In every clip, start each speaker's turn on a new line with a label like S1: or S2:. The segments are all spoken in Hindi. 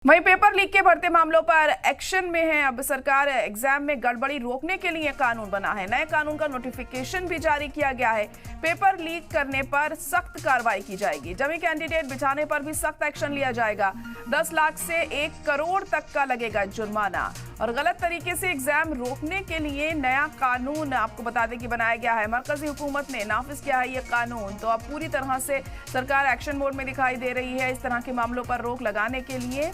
S1: वहीं पेपर लीक के बढ़ते मामलों पर एक्शन में है अब सरकार। एग्जाम में गड़बड़ी रोकने के लिए कानून बना है। नए कानून का नोटिफिकेशन भी जारी किया गया है। पेपर लीक करने पर सख्त कार्रवाई की जाएगी। डमी कैंडिडेट बिठाने पर भी सख्त एक्शन लिया जाएगा। 10 लाख से 1 करोड़ तक का लगेगा जुर्माना। और गलत तरीके से एग्जाम रोकने के लिए नया कानून आपको बता दें कि बनाया गया है। मरकजी हुकूमत ने नाफिज किया है ये कानून। तो अब पूरी तरह से सरकार एक्शन मोड में दिखाई दे रही है इस तरह के मामलों पर रोक लगाने के लिए।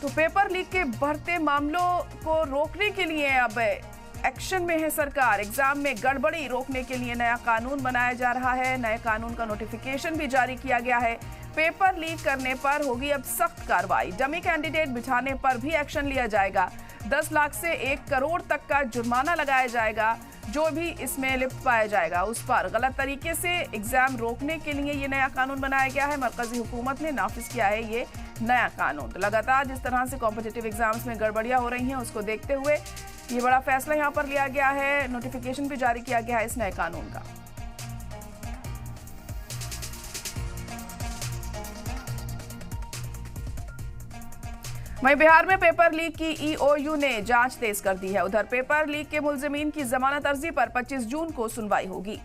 S1: तो पेपर लीक के बढ़ते मामलों को रोकने के लिए अब एक्शन में है सरकार। एग्जाम में गड़बड़ी रोकने के लिए नया कानून बनाया जा रहा है। नए कानून का नोटिफिकेशन भी जारी किया गया है। पेपर लीक करने पर होगी अब सख्त कार्रवाई। डमी कैंडिडेट बिठाने पर भी एक्शन लिया जाएगा। 10 लाख से 1 करोड़ तक का जुर्माना लगाया जाएगा। जो भी इसमें लिप्त पाया जाएगा उस पर गलत तरीके से एग्जाम रोकने के लिए ये नया कानून बनाया गया है। मरकजी हुकूमत ने नाफिज किया है ये नया कानून। तो लगातार जिस तरह से कॉम्पिटिटिव एग्जाम्स में गड़बड़ियां हो रही हैं उसको देखते हुए ये बड़ा फैसला यहां पर लिया गया है। नोटिफिकेशन भी जारी किया गया है इस नए कानून का। वहीं बिहार में पेपर लीक की ईओयू ने जांच तेज कर दी है। उधर पेपर लीक के मुलजिमीन की जमानत अर्जी पर 25 जून को सुनवाई होगी।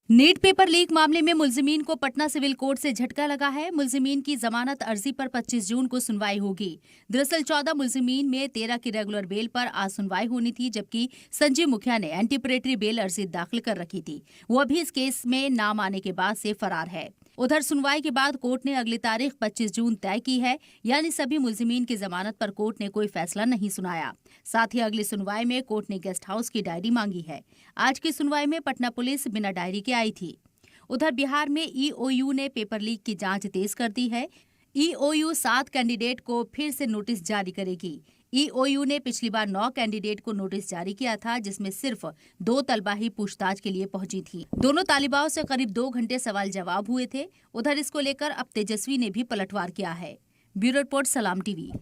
S2: नीट पेपर लीक मामले में मुलजिमीन को पटना सिविल कोर्ट से झटका लगा है। मुलजिमीन की जमानत अर्जी पर 25 जून को सुनवाई होगी। दरअसल 14 मुलजिमीन में 13 की रेगुलर बेल पर आज सुनवाई होनी थी, जबकि संजीव मुखिया ने एंटीपरेटरी बेल अर्जी दाखिल कर रखी थी। वो अभी इस केस में नाम आने के बाद से फरार है। उधर सुनवाई के बाद कोर्ट ने अगली तारीख 25 जून तय की है, यानी सभी मुलजिमीन की जमानत पर कोर्ट ने कोई फैसला नहीं सुनाया। साथ ही अगली सुनवाई में कोर्ट ने गेस्ट हाउस की डायरी मांगी है। आज की सुनवाई में पटना पुलिस बिना डायरी के आई थी। उधर बिहार में ईओयू ने पेपर लीक की जांच तेज कर दी है। ईओयू 7 कैंडिडेट को फिर से नोटिस जारी करेगी। ईओयू ने पिछली बार 9 कैंडिडेट को नोटिस जारी किया था, जिसमें सिर्फ 2 तलबा ही पूछताछ के लिए पहुंची थी। दोनों तालिबाओं से करीब 2 घंटे सवाल जवाब हुए थे। उधर इसको लेकर अब तेजस्वी ने भी पलटवार किया है। ब्यूरो रिपोर्ट, सलाम टीवी।